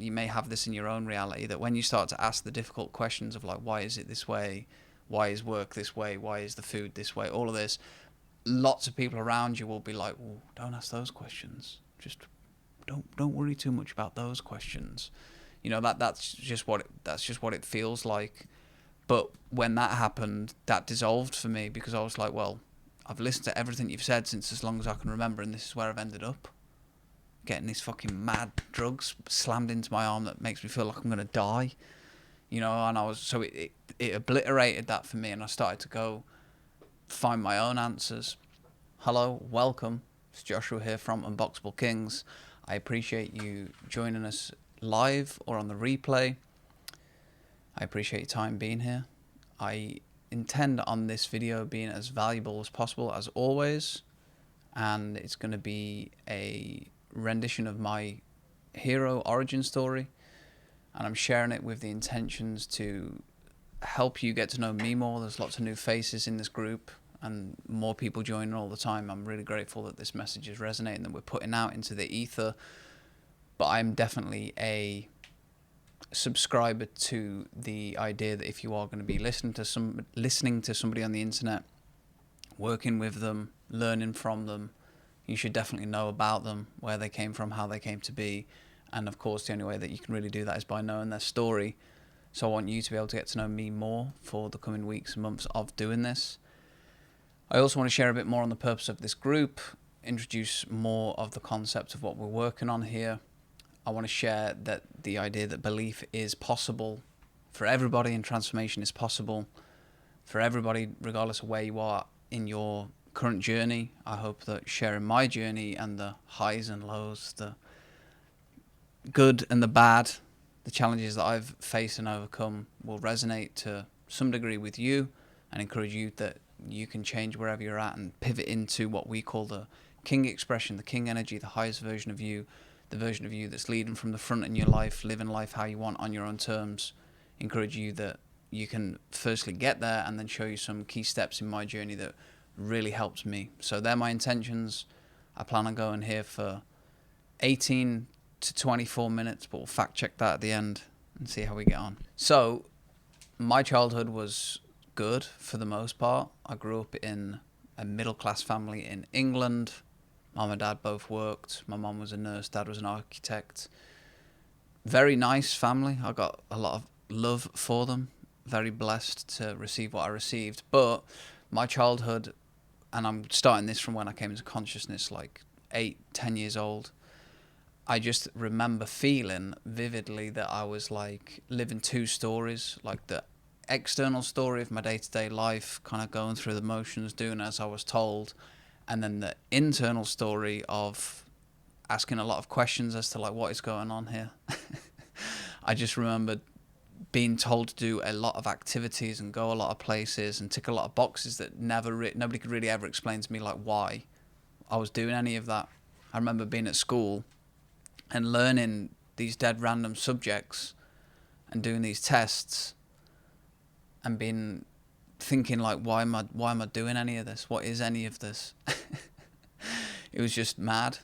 you may have this in your own reality, that when you start to ask the difficult questions of like, why is it this way? Why is work this way? Why is the food this way? All of this, lots of people around you will be like, well, don't ask those questions. Just don't worry too much about those questions. You know, that's just what it feels like. But when that happened, that dissolved for me, because I was like, well, I've listened to everything you've said since as long as I can remember, and this is where I've ended up. Getting these fucking mad drugs slammed into my arm that makes me feel like I'm going to die. You know, and it obliterated that for me, and I started to go find my own answers. Hello, welcome. It's Joshua here from Unboxable Kings. I appreciate you joining us live or on the replay. I appreciate your time being here. I intend on this video being as valuable as possible, as always, and it's going to be a rendition of my hero origin story, and I'm sharing it with the intentions to help you get to know me more. There's lots of new faces in this group and more people joining all the time. I'm really grateful that this message is resonating, that we're putting out into the ether. But I'm definitely a subscriber to the idea that if you are going to be listening to somebody on the internet, working with them, learning from them, you should definitely know about them, where they came from, how they came to be. And of course, the only way that you can really do that is by knowing their story. So I want you to be able to get to know me more for the coming weeks and months of doing this. I also want to share a bit more on the purpose of this group, introduce more of the concept of what we're working on here. I want to share that the idea that belief is possible for everybody, and transformation is possible for everybody, regardless of where you are in your current journey. I hope that sharing my journey and the highs and lows, the good and the bad, the challenges that I've faced and overcome will resonate to some degree with you, and encourage you that you can change wherever you're at and pivot into what we call the king expression, the king energy, the highest version of you, the version of you that's leading from the front in your life, living life how you want on your own terms. Encourage you that you can firstly get there, and then show you some key steps in my journey that really helped me. So they're my intentions. I plan on going here for 18 to 24 minutes, but we'll fact check that at the end and see how we get on. So my childhood was good for the most part. I grew up in a middle-class family in England. Mom and dad both worked. My mom was a nurse, dad was an architect. Very nice family. I got a lot of love for them. Very blessed to receive what I received. But my childhood, and I'm starting this from when I came into consciousness, like 8-10 years old, I just remember feeling vividly that I was like living two stories, like the external story of my day-to-day life, kind of going through the motions, doing as I was told, and then the internal story of asking a lot of questions as to like, what is going on here? I just remembered being told to do a lot of activities and go a lot of places and tick a lot of boxes that nobody could really ever explain to me like why I was doing any of that. I remember being at school and learning these dead random subjects and doing these tests and thinking like, why am I doing any of this? What is any of this? It was just mad.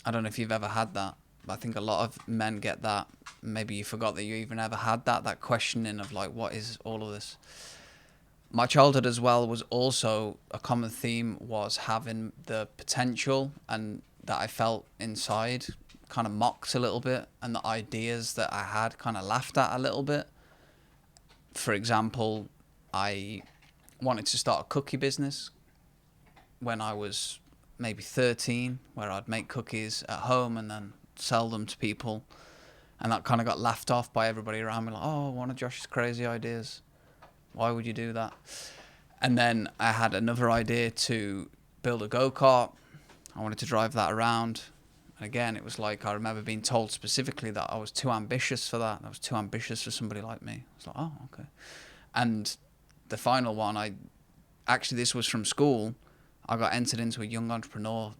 I don't know if you've ever had that, but I think a lot of men get that. Maybe you forgot that you even ever had that questioning of like, what is all of this? My childhood as well was also a common theme, was having the potential and that I felt inside kind of mocked a little bit, and the ideas that I had kind of laughed at a little bit. For example, I wanted to start a cookie business when I was maybe 13, where I'd make cookies at home and then sell them to people. And that kind of got laughed off by everybody around me, like, oh, one of Josh's crazy ideas. Why would you do that? And then I had another idea to build a go-kart. I wanted to drive that around. And again, it was like, I remember being told specifically that I was too ambitious for that. I was too ambitious for somebody like me. I was like, oh, okay. And the final one, this was from school. I got entered into a young entrepreneur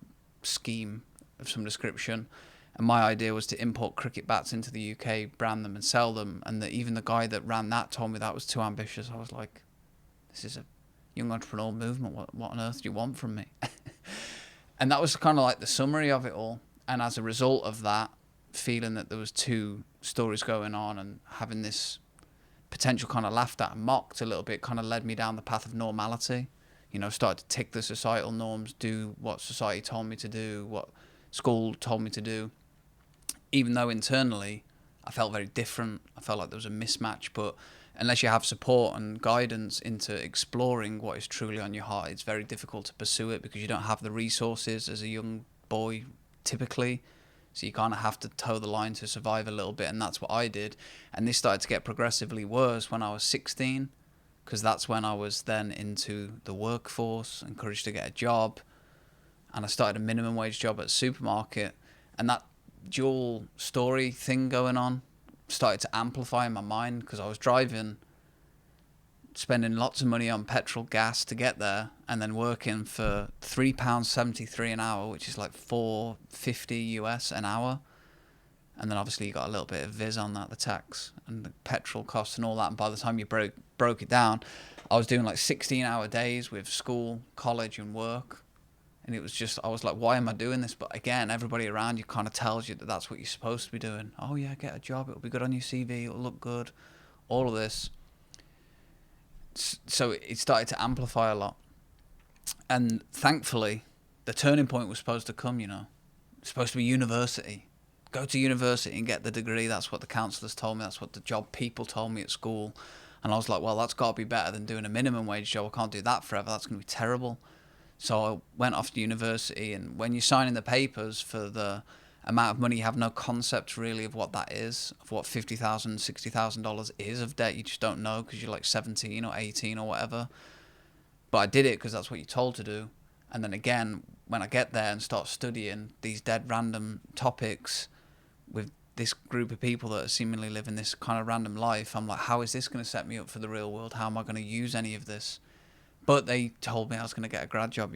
scheme of some description. And my idea was to import cricket bats into the UK, brand them and sell them. And even the guy that ran that told me that was too ambitious. I was like, this is a young entrepreneur movement. What on earth do you want from me? And that was kind of like the summary of it all. And as a result of that, feeling that there was two stories going on and having this potential kind of laughed at and mocked a little bit kind of led me down the path of normality. Started to tick the societal norms, do what society told me to do, what school told me to do, even though internally I felt very different. I felt like there was a mismatch, but unless you have support and guidance into exploring what is truly on your heart, it's very difficult to pursue it because you don't have the resources as a young boy typically. So you kind of have to toe the line to survive a little bit, and that's what I did. And this started to get progressively worse when I was 16, because that's when I was then into the workforce, encouraged to get a job, and I started a minimum wage job at a supermarket, and that dual story thing going on started to amplify in my mind because I was driving, spending lots of money on petrol, gas to get there, and then working for £3.73 an hour, which is like $4.50 US an hour. And then obviously you got a little bit of viz on that, the tax and the petrol costs and all that. And by the time you broke it down, I was doing like 16-hour days with school, college, and work. And it was just, I was like, why am I doing this? But again, everybody around you kind of tells you that that's what you're supposed to be doing. Oh yeah, get a job. It'll be good on your CV. It'll look good. All of this. So it started to amplify a lot. And thankfully, the turning point was supposed to come, It's supposed to be university. Go to university and get the degree. That's what the counsellors told me. That's what the job people told me at school. And I was like, well, that's got to be better than doing a minimum wage job. I can't do that forever. That's going to be terrible. So I went off to university, and when you're signing the papers for the amount of money, you have no concept really of what that is, of what $50,000, $60,000 is of debt. You just don't know because you're like 17 or 18 or whatever. But I did it because that's what you're told to do. And then again, when I get there and start studying these dead random topics with this group of people that are seemingly living this kind of random life, I'm like, how is this going to set me up for the real world? How am I going to use any of this? But they told me I was going to get a grad job,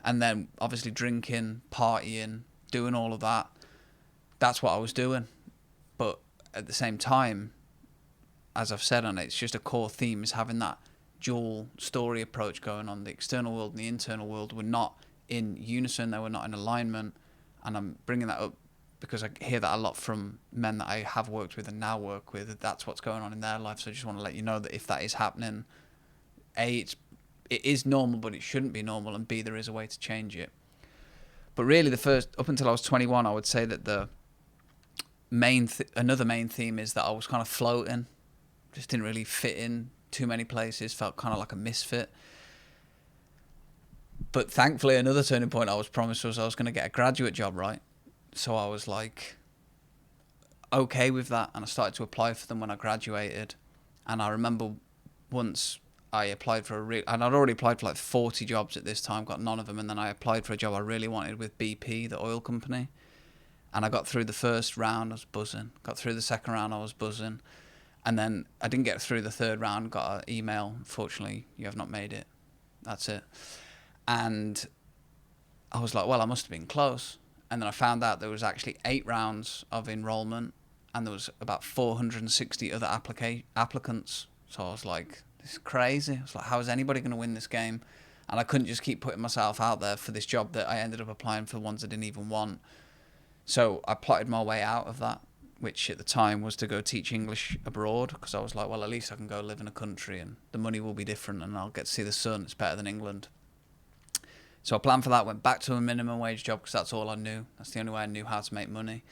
And then obviously drinking, partying, doing all of that, that's what I was doing. But at the same time, as I've said on it, it's just a core theme is having that dual story approach going on. The external world and the internal world were not in unison. They were not in alignment. And I'm bringing that up because I hear that a lot from men that I have worked with and now work with. That's what's going on in their life. So I just want to let you know that if that is happening, A, it is normal, but it shouldn't be normal, and B, there is a way to change it. But really, up until I was 21, I would say that the another main theme is that I was kind of floating, just didn't really fit in too many places, felt kind of like a misfit. But thankfully, another turning point I was promised was I was going to get a graduate job, right? So I was like, okay with that, and I started to apply for them when I graduated. And I remember once I applied for and I'd already applied for like 40 jobs at this time, got none of them, and then I applied for a job I really wanted with BP, the oil company, and I got through the first round, I was buzzing, got through the second round, I was buzzing, and then I didn't get through the third round, got an email, unfortunately, you have not made it, that's it. And I was like, well, I must have been close, and then I found out there was actually 8 rounds of enrollment, and there was about 460 other applicants, so I was like, it's crazy. It's like, how is anybody going to win this game? And I couldn't just keep putting myself out there for this job that I ended up applying for ones I didn't even want. So I plotted my way out of that, which at the time was to go teach English abroad, because I was like, well, at least I can go live in a country and the money will be different and I'll get to see the sun. It's better than England. So I planned for that, went back to a minimum wage job because that's all I knew. That's the only way I knew how to make money,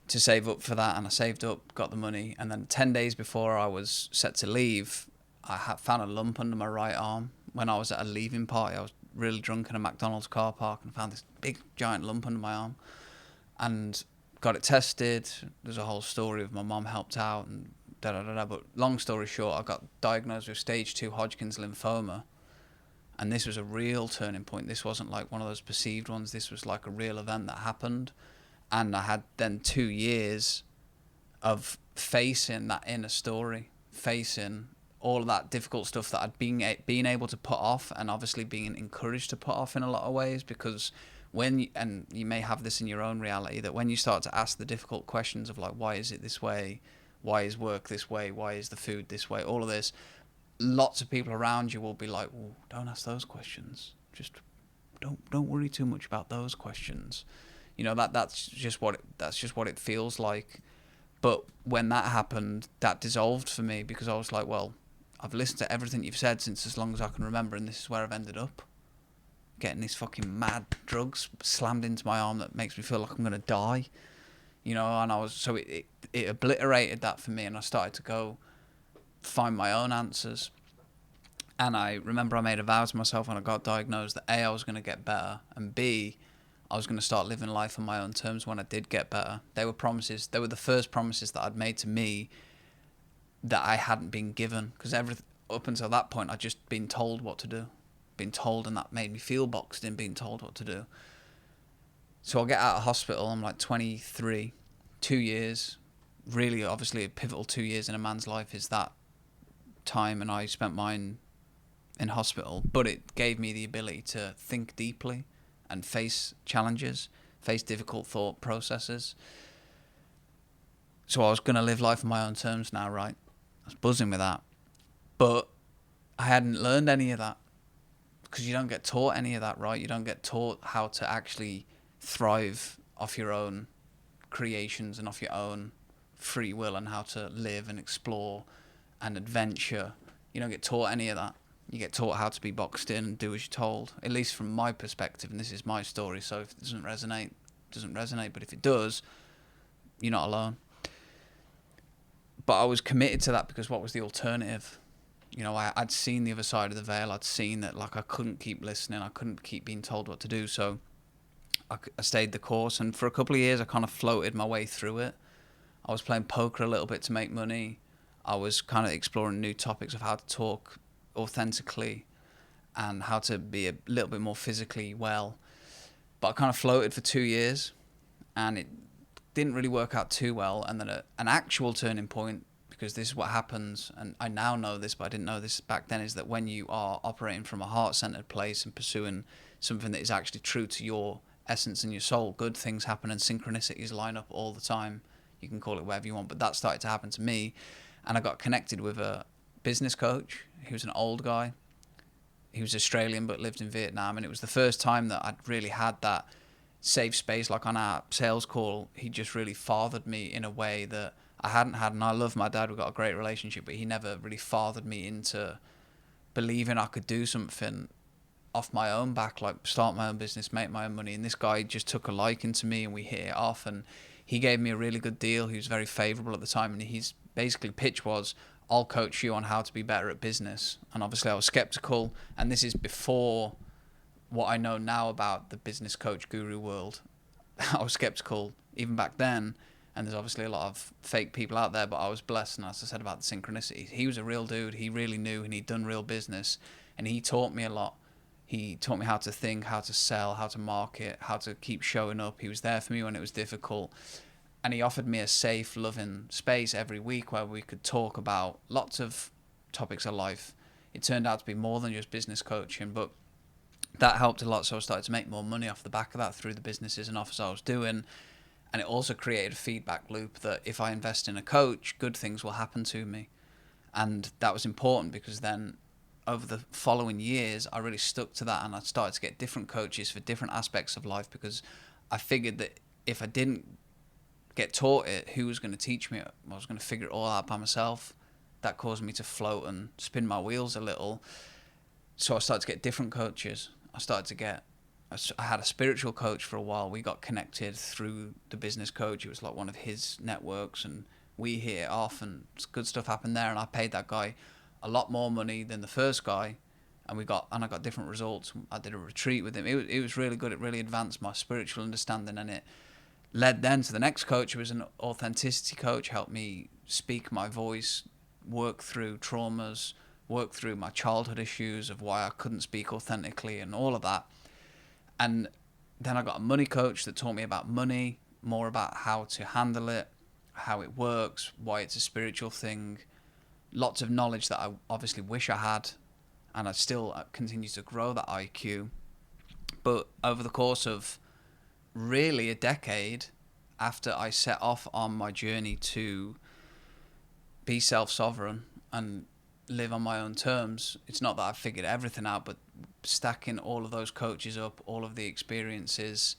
to save up for that. And I saved up, got the money. And then 10 days before I was set to leave, I had found a lump under my right arm when I was at a leaving party. I was really drunk in a McDonald's car park and found this big giant lump under my arm and got it tested. There's a whole story of my mom helped out and da-da-da-da. But long story short, I got diagnosed with stage 2 Hodgkin's lymphoma. And this was a real turning point. This wasn't like one of those perceived ones. This was like a real event that happened. And I had then 2 years of facing that inner story, facing all of that difficult stuff that I'd been able to put off, and obviously being encouraged to put off in a lot of ways, because and you may have this in your own reality, that when you start to ask the difficult questions of like, why is it this way? Why is work this way? Why is the food this way? All of this, lots of people around you will be like, well, don't ask those questions. Just don't worry too much about those questions. that's just what it feels like. But when that happened, that dissolved for me, because I was like, well, I've listened to everything you've said since as long as I can remember, and this is where I've ended up. Getting these fucking mad drugs slammed into my arm that makes me feel like I'm going to die. And it obliterated that for me, and I started to go find my own answers. And I remember I made a vow to myself when I got diagnosed that A, I was going to get better, and B, I was going to start living life on my own terms when I did get better. They were the first promises that I'd made to me that I hadn't been given, because up until that point I'd just been told what to do, been told, and that made me feel boxed in, being told what to do. So I get out of hospital, I'm like 23, 2 years, really obviously a pivotal 2 years in a man's life is that time, and I spent mine in hospital, but it gave me the ability to think deeply and face challenges, face difficult thought processes. So I was going to live life on my own terms now, right? I was buzzing with that. But I hadn't learned any of that, because you don't get taught any of that, right? You don't get taught how to actually thrive off your own creations and off your own free will, and how to live and explore and adventure. You don't get taught any of that. You get taught how to be boxed in and do as you're told, at least from my perspective, and this is my story, so if it doesn't resonate, it doesn't resonate, but if it does, you're not alone. But I was committed to that, because what was the alternative? I'd seen the other side of the veil. I'd seen that, like, I couldn't keep listening, I couldn't keep being told what to do, so I stayed the course, and for a couple of years I kind of floated my way through it. I was playing poker a little bit to make money. I was kind of exploring new topics of how to talk authentically and how to be a little bit more physically well. But I kind of floated for 2 years, and it didn't really work out too well. And then an actual turning point, because this is what happens, and I now know this, but I didn't know this back then, is that when you are operating from a heart-centered place and pursuing something that is actually true to your essence and your soul, good things happen and synchronicities line up all the time. You can call it whatever you want, but that started to happen to me, and I got connected with a business coach. He was an old guy. He was Australian but lived in Vietnam, and it was the first time that I'd really had that safe space. Like on our sales call, he just really fathered me in a way that I hadn't had, and I love my dad, we've got a great relationship, but he never really fathered me into believing I could do something off my own back, like start my own business, make my own money. And this guy just took a liking to me, and we hit it off, and he gave me a really good deal. He was very favourable at the time, and his basically pitch was, I'll coach you on how to be better at business. And obviously I was skeptical, and this is before what I know now about the business coach guru world. I was skeptical even back then, and there's obviously a lot of fake people out there, but I was blessed. And as I said about the synchronicity, he was a real dude. He really knew, and he'd done real business, and he taught me a lot. He taught me how to think, how to sell, how to market, how to keep showing up. He was there for me when it was difficult. And he offered me a safe, loving space every week where we could talk about lots of topics of life. It turned out to be more than just business coaching, but that helped a lot. So I started to make more money off the back of that through the businesses and offers I was doing. And it also created a feedback loop that if I invest in a coach, good things will happen to me. And that was important, because then over the following years, I really stuck to that, and I started to get different coaches for different aspects of life, because I figured that if I didn't get taught it, who was going to teach me? I was going to figure it all out by myself. That caused me to float and spin my wheels a little. So I started to get different coaches. I had a spiritual coach for a while. We got connected through the business coach. It was like one of his networks, and we hit it off, and good stuff happened there. And I paid that guy a lot more money than the first guy, and I got different results. I did a retreat with him. It was really good. It really advanced my spiritual understanding, and it led then to the next coach, who was an authenticity coach, helped me speak my voice, work through traumas, work through my childhood issues of why I couldn't speak authentically and all of that. And then I got a money coach that taught me about money, more about how to handle it, how it works, why it's a spiritual thing. Lots of knowledge that I obviously wish I had, and I still continue to grow that IQ. But over the course of really a decade, after I set off on my journey to be self-sovereign and live on my own terms, it's not that I've figured everything out, but stacking all of those coaches up, all of the experiences,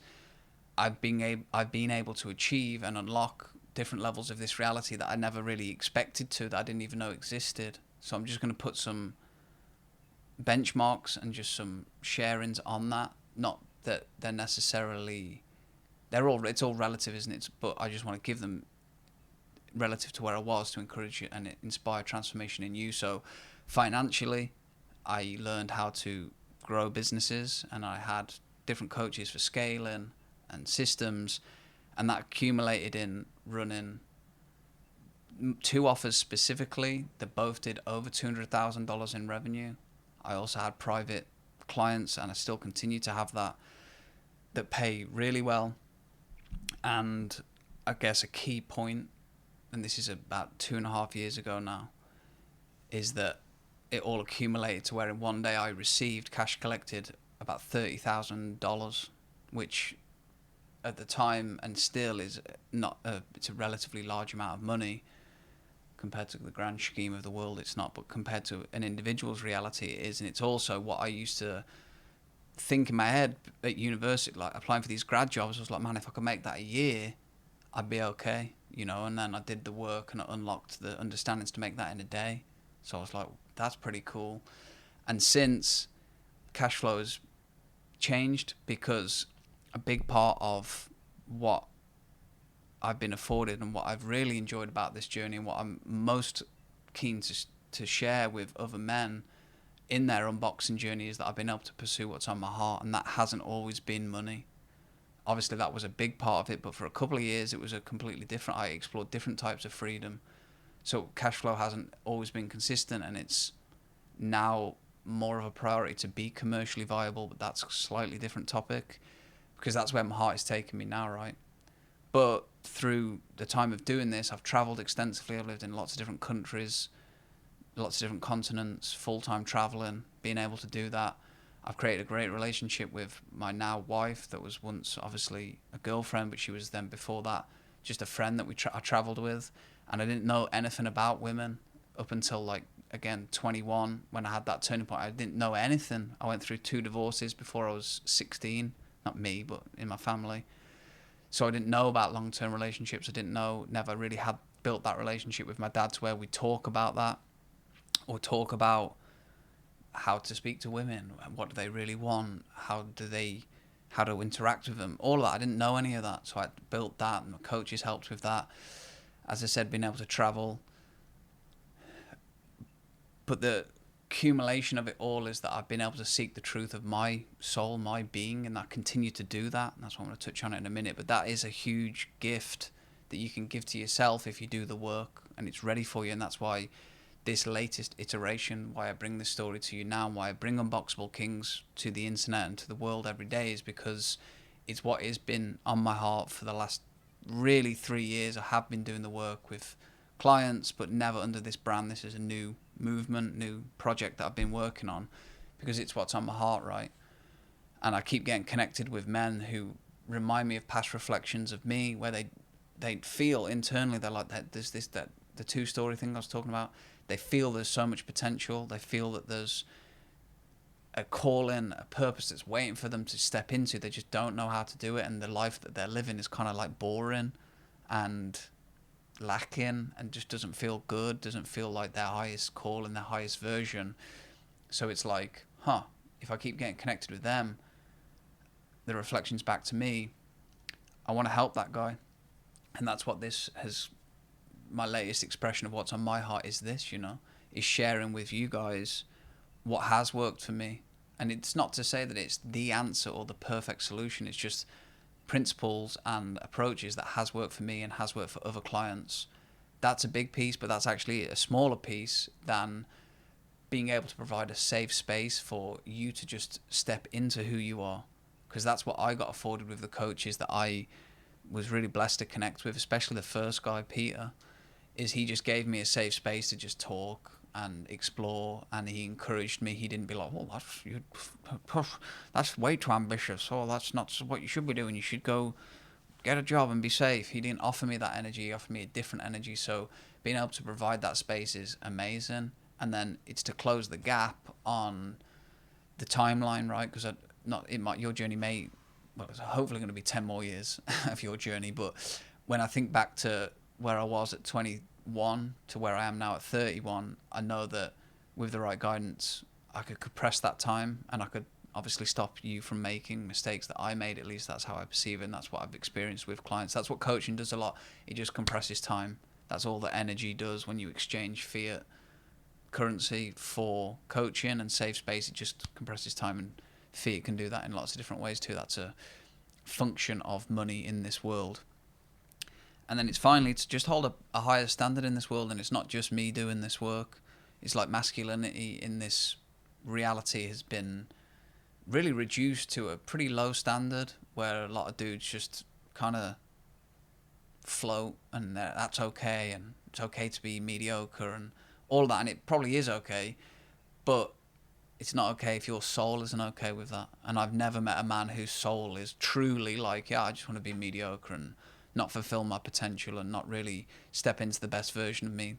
I've been able to achieve and unlock different levels of this reality that I never really expected to, that I didn't even know existed. So I'm just going to put some benchmarks and just some sharings on that. Not that they're necessarily, it's all relative, isn't it? But I just want to give them relative to where I was to encourage you and inspire transformation in you. So financially, I learned how to grow businesses, and I had different coaches for scaling and systems, and that accumulated in running 2 offers specifically that both did over $200,000 in revenue. I also had private clients, and I still continue to have that pay really well. And I guess a key point, and this is about 2.5 years ago now, is that it all accumulated to where in one day I received cash collected about $30,000, which at the time and still is not it's a relatively large amount of money compared to the grand scheme of the world. It's not, but compared to an individual's reality, it is. And it's also what I used to think in my head at university, like applying for these grad jobs. I was like, man, if I could make that a year, I'd be okay, you know. And then I did the work and I unlocked the understandings to make that in a day. So I was like, that's pretty cool. And since, cash flow has changed, because a big part of what I've been afforded and what I've really enjoyed about this journey, and what I'm most keen to share with other men in their unboxing journey, is that I've been able to pursue what's on my heart, and that hasn't always been money. Obviously that was a big part of it, but for a couple of years it was a completely different. I explored different types of freedom. So cash flow hasn't always been consistent, and it's now more of a priority to be commercially viable, but that's a slightly different topic, because that's where my heart is taking me now, right? But through the time of doing this, I've traveled extensively. I've lived in lots of different countries, lots of different continents, full-time traveling, being able to do that. I've created a great relationship with my now wife, that was once obviously a girlfriend, but she was then before that just a friend that I traveled with. And I didn't know anything about women up until, like, again, 21, when I had that turning point. I didn't know anything. I went through 2 divorces before I was 16. Not me, but in my family. So I didn't know about long-term relationships. I didn't know, never really had built that relationship with my dad to where we talk about that, or talk about how to speak to women, what do they really want, how to interact with them, all of that. I didn't know any of that, so I built that, and my coaches helped with that. As I said, being able to travel. But the accumulation of it all is that I've been able to seek the truth of my soul, my being, and I continue to do that. And that's what I'm going to touch on it in a minute. But that is a huge gift that you can give to yourself if you do the work, and it's ready for you. And that's why this latest iteration, why I bring this story to you now, why I bring Unboxable Kings to the internet and to the world every day, is because it's what has been on my heart for the last really 3 years. I have been doing the work with clients, but never under this brand. This is a new movement, new project that I've been working on, because it's what's on my heart, right? And I keep getting connected with men who remind me of past reflections of me, where they feel internally, they're like, that there's this, that the 2-story thing I was talking about, they feel there's so much potential. They feel that there's a calling, a purpose that's waiting for them to step into. They just don't know how to do it, and the life that they're living is kind of like boring and lacking, and just doesn't feel good, doesn't feel like their highest call and their highest version. So it's like, if I keep getting connected with them, the reflections back to me, I want to help that guy. And that's what this has, my latest expression of what's on my heart is this, is sharing with you guys what has worked for me. And it's not to say that it's the answer or the perfect solution. It's just principles and approaches that has worked for me and has worked for other clients. That's a big piece, but that's actually a smaller piece than being able to provide a safe space for you to just step into who you are. Because that's what I got afforded with the coaches that I was really blessed to connect with, especially the first guy, Peter, is he just gave me a safe space to just talk and explore, and he encouraged me. He didn't be like, well, that's way too ambitious, or that's not what you should be doing, you should go get a job and be safe. He didn't offer me that energy, he offered me a different energy. So being able to provide that space is amazing. And then it's to close the gap on the timeline, right? Because your journey may well, it's hopefully going to be 10 more years of your journey. But when I think back to where I was at 21 to where I am now at 31, I know that with the right guidance, I could compress that time, and I could obviously stop you from making mistakes that I made. At least that's how I perceive it, and that's what I've experienced with clients. That's what coaching does a lot. It just compresses time. That's all that energy does when you exchange fiat currency for coaching and save space. It just compresses time, and fiat can do that in lots of different ways too. That's a function of money in this world. And then it's finally to just hold a higher standard in this world, and it's not just me doing this work. It's like masculinity in this reality has been really reduced to a pretty low standard, where a lot of dudes just kind of float, and that's okay, and it's okay to be mediocre and all that, and it probably is okay, but it's not okay if your soul isn't okay with that. And I've never met a man whose soul is truly like, yeah, I just want to be mediocre and not fulfill my potential and not really step into the best version of me.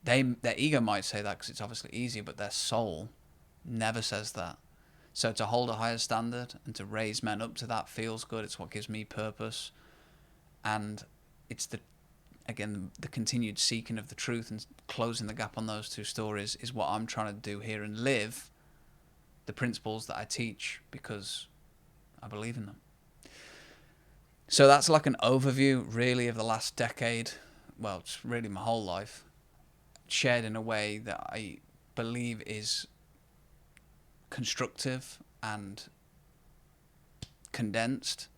Their ego might say that because it's obviously easy, but their soul never says that. So to hold a higher standard and to raise men up to that feels good. It's what gives me purpose. And it's the continued seeking of the truth and closing the gap on those two stories is what I'm trying to do here, and live the principles that I teach because I believe in them. So that's like an overview really of the last decade. Well, it's really my whole life, shared in a way that I believe is constructive and condensed,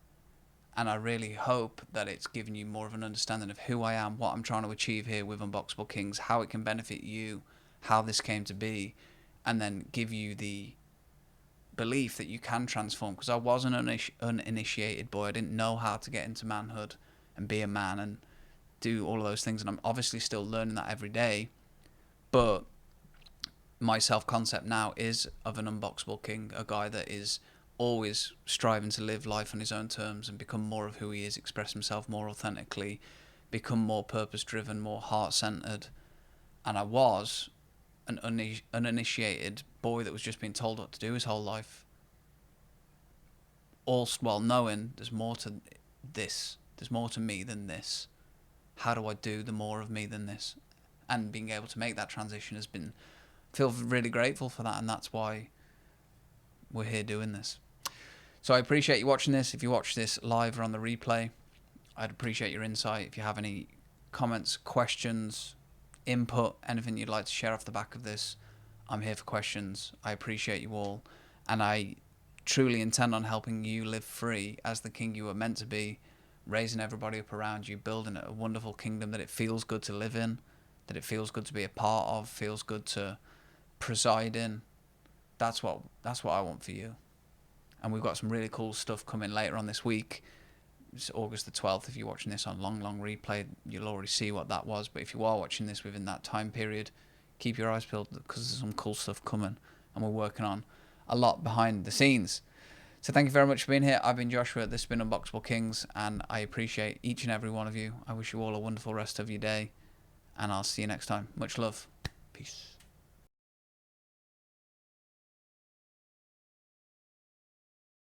and I really hope that it's given you more of an understanding of who I am, what I'm trying to achieve here with Unboxable Kings, how it can benefit you, how this came to be, and then give you the belief that you can transform. Because I was an uninitiated boy. I didn't know how to get into manhood and be a man and do all of those things, and I'm obviously still learning that every day, but my self-concept now is of an unboxable king, a guy that is always striving to live life on his own terms and become more of who he is, express himself more authentically, become more purpose-driven, more heart-centered. And I was an uninitiated boy that was just being told what to do his whole life, all while knowing there's more to this, there's more to me than this. How do I do the more of me than this? And being able to make that transition has been, feel really grateful for that, and that's why we're here doing this. So I appreciate you watching this. If you watch this live or on the replay, I'd appreciate your insight. If you have any comments, questions, input, anything you'd like to share off the back of this, I'm here for questions. I appreciate you all, and I truly intend on helping you live free as the king you were meant to be, raising everybody up around you, building a wonderful kingdom that it feels good to live in, that it feels good to be a part of, feels good to preside in. That's what I want for you. And we've got some really cool stuff coming later on this week. It's August the 12th. If you're watching this on long replay, you'll already see what that was. But if you are watching this within that time period, keep your eyes peeled because there's some cool stuff coming, and we're working on a lot behind the scenes. So thank you very much for being here. I've been Joshua. This has been Unboxable Kings, and I appreciate each and every one of you. I wish you all a wonderful rest of your day, and I'll see you next time. Much love. Peace.